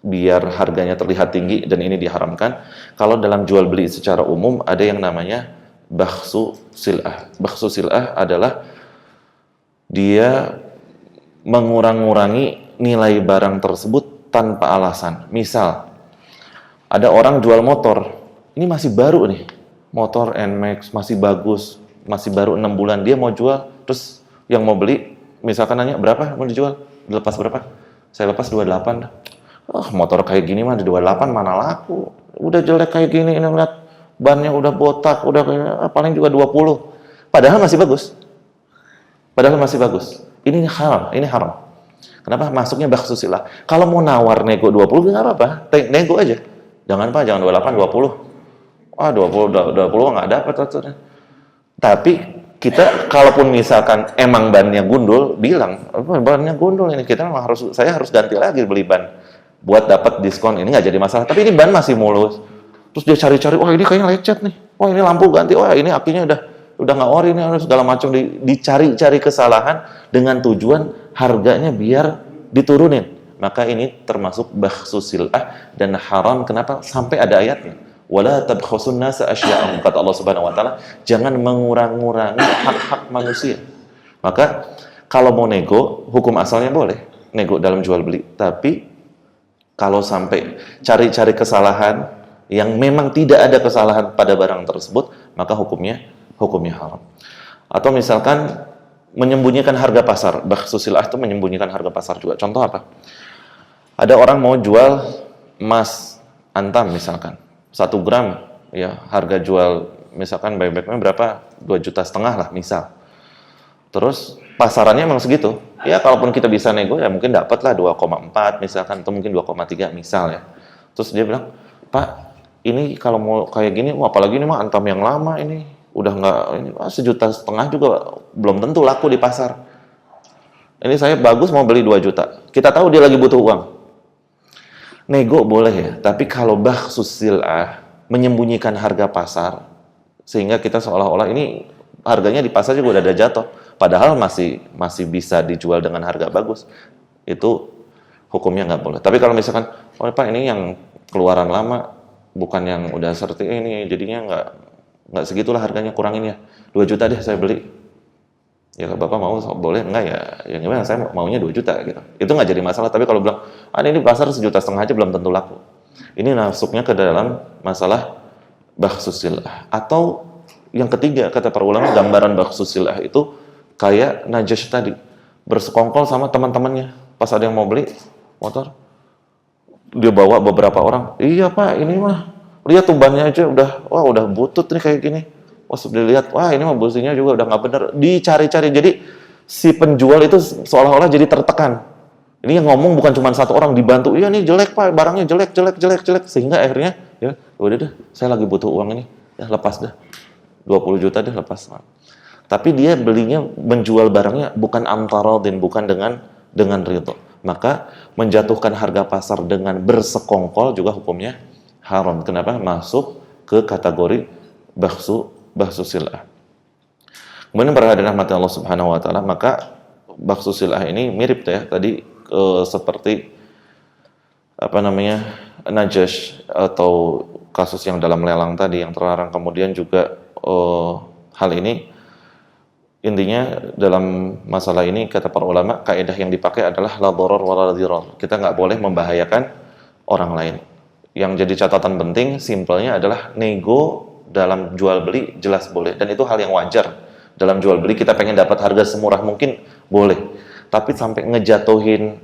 biar harganya terlihat tinggi dan ini diharamkan. Kalau dalam jual beli secara umum ada yang namanya bakhsu sil'ah. Bakhsu sil'ah adalah dia mengurang-ngurangi nilai barang tersebut tanpa alasan. Misal, ada orang jual motor, ini masih baru nih, motor NMAX masih bagus, masih baru 6 bulan, dia mau jual, terus yang mau beli, misalkan nanya, berapa mau dijual? Dilepas berapa? Saya lepas 28. Motor kayak gini mah di 28 mana laku? Udah jelek kayak gini, ini lihat bannya udah botak, udah kayak, paling juga 20. Padahal masih bagus. Ini haram. Kenapa? Masuknya bakhsu sil'ah. Kalau mau nawar nego 20 nggak apa-apa, nego aja. Jangan 28, 20. 20 nggak dapat. Tapi kita kalaupun misalkan emang bannya gundul, bilang, bannya gundul ini, saya harus ganti lagi beli ban buat dapat diskon. Ini nggak jadi masalah. Tapi ini ban masih mulus. Terus dia cari-cari, wah ini kayaknya lecet nih. Wah ini lampu ganti. Wah ini akinya udah nggak ori nih, harus segala macam dicari-cari kesalahan dengan tujuan harganya biar diturunin. Maka ini termasuk bakhsu sil'ah dan haram. Kenapa? Sampai ada ayatnya. Wala tabkhasun nasa asya'ahum. Kata Allah Subhanahu wa taala, jangan mengurang-ngurangi hak-hak manusia. Maka kalau mau nego, hukum asalnya boleh nego dalam jual beli. Tapi kalau sampai cari-cari kesalahan yang memang tidak ada kesalahan pada barang tersebut, maka hukumnya haram. Atau misalkan menyembunyikan harga pasar. Bakhsu sil'ah itu menyembunyikan harga pasar juga. Contoh apa? Ada orang mau jual emas antam misalkan 1 gram, ya harga jual misalkan buybacknya berapa? 2,5 juta lah misal. Terus pasarannya emang segitu. Ya kalaupun kita bisa nego ya mungkin dapatlah 2,4 misalkan, atau mungkin 2,3 misal ya. Terus dia bilang, Pak, ini kalau mau kayak gini, apalagi ini mah antam yang lama ini. Udah nggak, ini 1,5 juta juga belum tentu laku di pasar. Ini saya bagus mau beli 2 juta. Kita tahu dia lagi butuh uang. Nego boleh ya, tapi kalau bakhsu sil'ah, menyembunyikan harga pasar, sehingga kita seolah-olah ini harganya di pasar juga udah ada jatuh, padahal masih bisa dijual dengan harga bagus, itu hukumnya nggak boleh. Tapi kalau misalkan, Pak ini yang keluaran lama, bukan yang udah seperti ini, jadinya nggak segitulah harganya, kurangin ya 2 juta deh saya beli. Ya Bapak mau boleh enggak ya? Ya gimana, saya maunya 2 juta gitu. Itu nggak jadi masalah. Tapi kalau bilang, ini pasar 1,5 juta aja belum tentu laku. Ini masuknya ke dalam masalah bakhsu sil'ah. Atau yang ketiga, kata para ulama, gambaran bakhsu sil'ah itu kayak Najash tadi, bersekongkol sama teman-temannya. Pas ada yang mau beli motor, dia bawa beberapa orang. Iya Pak, ini mah lihat tuh bannya aja udah butut nih kayak gini. Pas dilihat, wah ini mah businya juga udah nggak bener. Dicari-cari, jadi si penjual itu seolah-olah jadi tertekan. Ini yang ngomong bukan cuma satu orang, dibantu. Iya nih jelek Pak, barangnya jelek. Sehingga akhirnya, ya udah deh, saya lagi butuh uang ini, ya lepas dah. 20 juta deh lepas. Tapi dia belinya, menjual barangnya bukan amtaradin, bukan dengan ridho. Maka menjatuhkan harga pasar dengan bersekongkol juga hukumnya haram. Kenapa? Masuk ke kategori bakhsu sil'ah. Kemudian para hadirin rahmati Allah Subhanahu wa taala, maka bakhsu sil'ah ini mirip ya tadi seperti Najash atau kasus yang dalam lelang tadi yang terlarang. Kemudian juga hal ini, intinya dalam masalah ini kata para ulama, kaidah yang dipakai adalah la dharar wa la dhirar. Kita nggak boleh membahayakan orang lain. Yang jadi catatan penting, simpelnya adalah nego dalam jual beli jelas boleh, dan itu hal yang wajar. Dalam jual beli kita pengen dapat harga semurah mungkin boleh, tapi sampai ngejatuhin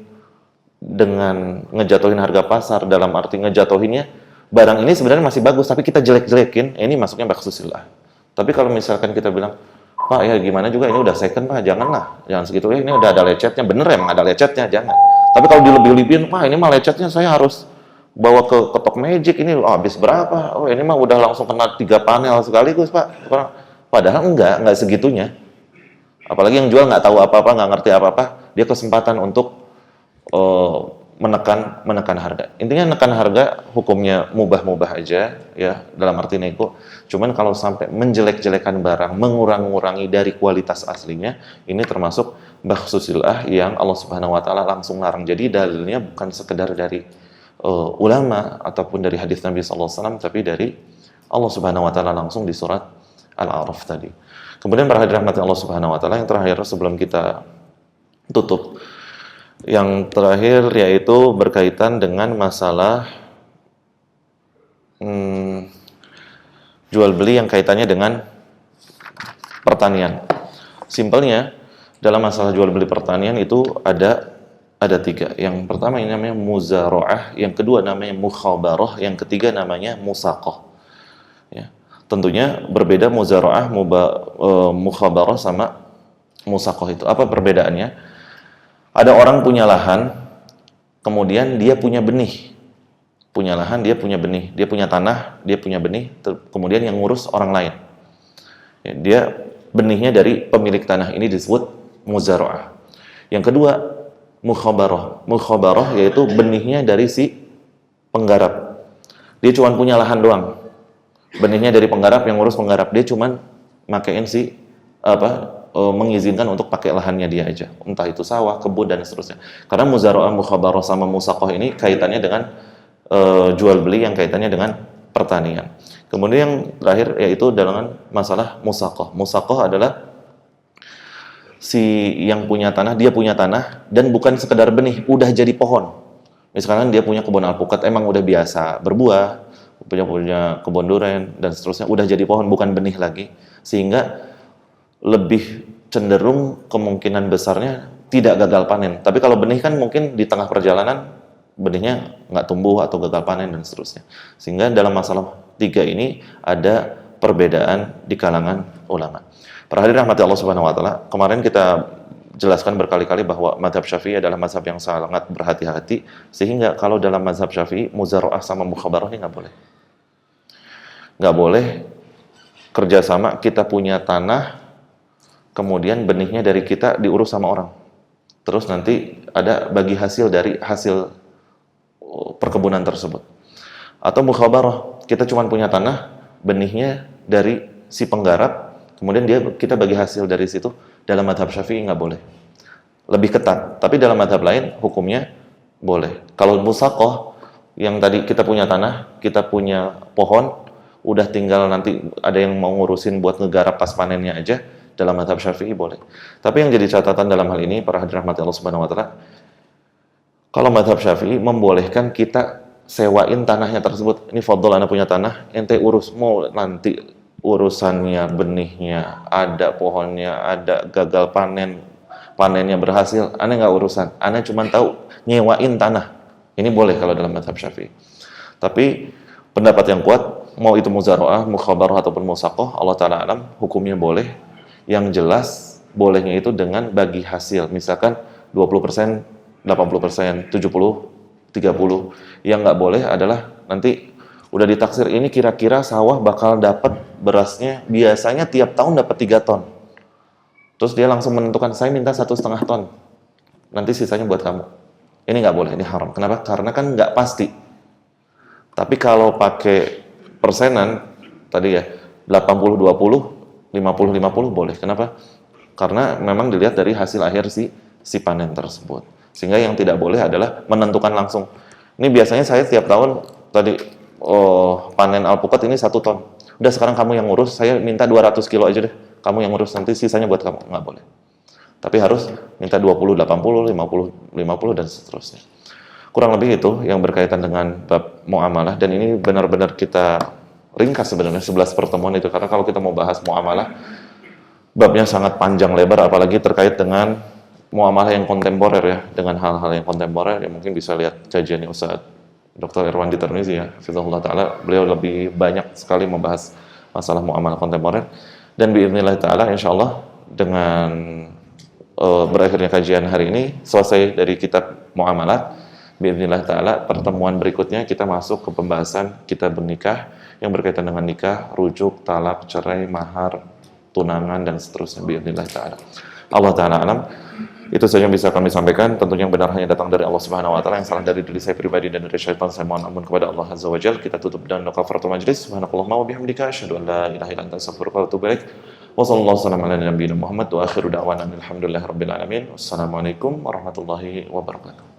harga pasar, dalam arti ngejatuhinnya barang ini sebenarnya masih bagus tapi kita jelek-jelekin, ini masuknya baksusillah. Tapi kalau misalkan kita bilang, Pak ya gimana juga ini udah second Pak, jangan segitu ya, ini udah ada lecetnya, bener emang ada lecetnya, jangan. Tapi kalau dilebih-lebihin, Pak ini mah lecetnya saya harus bawa ke Tok Magic, ini habis berapa? Oh ini mah udah langsung kena 3 panel sekaligus Pak. Padahal enggak segitunya. Apalagi yang jual nggak tahu apa-apa, nggak ngerti apa-apa, dia kesempatan untuk menekan harga. Intinya menekan harga hukumnya mubah-mubah aja ya, dalam arti nego. Cuman kalau sampai menjelek-jelekan barang, mengurang-ngurangi dari kualitas aslinya, ini termasuk baksusillah yang Allah Subhanahu wa taala langsung larang. Jadi dalilnya bukan sekedar dari ulama ataupun dari hadis Nabi sallallahu alaihi wasallam, tapi dari Allah Subhanahu wa taala langsung di surat Al-A'raf tadi. Kemudian para hadirin rahmati Allah Subhanahu wa taala, yang terakhir sebelum kita tutup, yang terakhir yaitu berkaitan dengan masalah jual beli yang kaitannya dengan pertanian. Simpelnya dalam masalah jual beli pertanian itu ada 3. Yang pertama ini namanya muzara'ah, yang kedua namanya mukhabarah, yang ketiga namanya musaqah. Ya. Tentunya berbeda muzara'ah, mukhabarah sama musaqah itu. Apa perbedaannya? Ada orang punya lahan, kemudian dia punya benih. Punya lahan, dia punya benih. Dia punya tanah, dia punya benih, kemudian yang ngurus orang lain. Ya, dia benihnya dari pemilik tanah, ini disebut muzara'ah. Yang kedua, mukhabarah. Mukhabarah yaitu benihnya dari si penggarap. Dia cuma punya lahan doang. Benihnya dari penggarap, yang ngurus penggarap. Dia cuma makein mengizinkan untuk pakai lahannya dia aja. Entah itu sawah, kebun, dan seterusnya. Karena muzara'ah, mukhabarah sama musaqah ini kaitannya dengan jual beli yang kaitannya dengan pertanian. Kemudian yang terakhir yaitu dengan masalah musaqah. Musaqah adalah si yang punya tanah, dia punya tanah dan bukan sekedar benih, udah jadi pohon. Misalkan dia punya kebun alpukat, emang udah biasa berbuah, punya kebun durian dan seterusnya, udah jadi pohon, bukan benih lagi, sehingga lebih cenderung kemungkinan besarnya tidak gagal panen. Tapi kalau benih kan mungkin di tengah perjalanan benihnya nggak tumbuh atau gagal panen dan seterusnya. Sehingga dalam masalah 3 ini ada perbedaan di kalangan ulama. Para hadirin rahmati Allah Subhanahu wa taala, kemarin kita jelaskan berkali-kali bahwa mazhab Syafi'i adalah mazhab yang sangat berhati-hati, sehingga kalau dalam mazhab Syafi'i muzara'ah sama mukhabarah ini nggak boleh. Nggak boleh kerjasama, kita punya tanah, kemudian benihnya dari kita diurus sama orang. Terus nanti ada bagi hasil dari hasil perkebunan tersebut. Atau mukhabarah, kita cuma punya tanah, benihnya dari si penggarap, kemudian kita bagi hasil dari situ. Dalam mazhab Syafi'i nggak boleh. Lebih ketat. Tapi dalam mazhab lain hukumnya boleh. Kalau musaqah, yang tadi kita punya tanah, kita punya pohon, udah tinggal nanti ada yang mau ngurusin buat ngegarap pas panennya aja, dalam mazhab Syafi'i boleh. Tapi yang jadi catatan dalam hal ini, para hadirin rahmati Allah Subhanahu wa taala, kalau mazhab Syafi'i membolehkan kita sewain tanahnya tersebut. Ini fadhol, anda punya tanah, ente urus, mau nanti urusannya benihnya, ada pohonnya, ada gagal panennya berhasil, aneh nggak urusan, aneh cuma tahu nyewain tanah. Ini boleh kalau dalam mazhab Syafi'i. Tapi pendapat yang kuat, mau itu muzara'ah, mukhabarah ataupun musaqah, Allah Ta'ala alam, hukumnya boleh. Yang jelas bolehnya itu dengan bagi hasil, misalkan 20%, 80%, 70%, 30%. Yang nggak boleh adalah nanti udah ditaksir ini kira-kira sawah bakal dapat berasnya biasanya tiap tahun dapat 3 ton. Terus dia langsung menentukan, saya minta 1,5 ton. Nanti sisanya buat kamu. Ini nggak boleh, ini haram. Kenapa? Karena kan nggak pasti. Tapi kalau pakai persenan, tadi ya, 80-20, 50-50 boleh. Kenapa? Karena memang dilihat dari hasil akhir si panen tersebut. Sehingga yang tidak boleh adalah menentukan langsung. Ini biasanya saya tiap tahun, tadi panen alpukat ini 1 ton. Udah sekarang kamu yang ngurus, saya minta 200 kilo aja deh. Kamu yang ngurus, nanti sisanya buat kamu. Nggak boleh. Tapi harus minta 20, 80, 50, 50 dan seterusnya. Kurang lebih itu yang berkaitan dengan bab muamalah, dan ini benar-benar kita ringkas sebenarnya 11 pertemuan itu, karena kalau kita mau bahas muamalah babnya sangat panjang lebar, apalagi terkait dengan muamalah yang kontemporer ya, dengan hal-hal yang kontemporer yang mungkin bisa lihat kajiannya Ustaz Dr. Irwandi Tirmizi ya, hafizahullah taala. Beliau lebih banyak sekali membahas masalah muamalah kontemporer, dan biidznillah taala insyaallah dengan berakhirnya kajian hari ini, selesai dari kitab muamalat, biidznillah ta'ala, pertemuan berikutnya kita masuk ke pembahasan kitab bernikah yang berkaitan dengan nikah, rujuk, talak, cerai, mahar, tunangan, dan seterusnya biidznillah ta'ala. Allah ta'ala alam. Itu saja yang bisa kami sampaikan. Tentunya yang benar hanya datang dari Allah Subhanahu wa taala, yang salah dari diri saya pribadi dan dari syaitan, saya mohon ampun kepada Allah Azza wa Jalla. Kita tutup dengan kafaratul majlis. Subhanakallahumma wa bihamdika asyhadu an la ilaha illa anta astaghfiruka wa atubu ilaik. Wa sallallahu ala nabiyyina Muhammad wa akhiru da'wana alhamdulillahi rabbil alamin. Wassalamualaikum warahmatullahi wabarakatuh.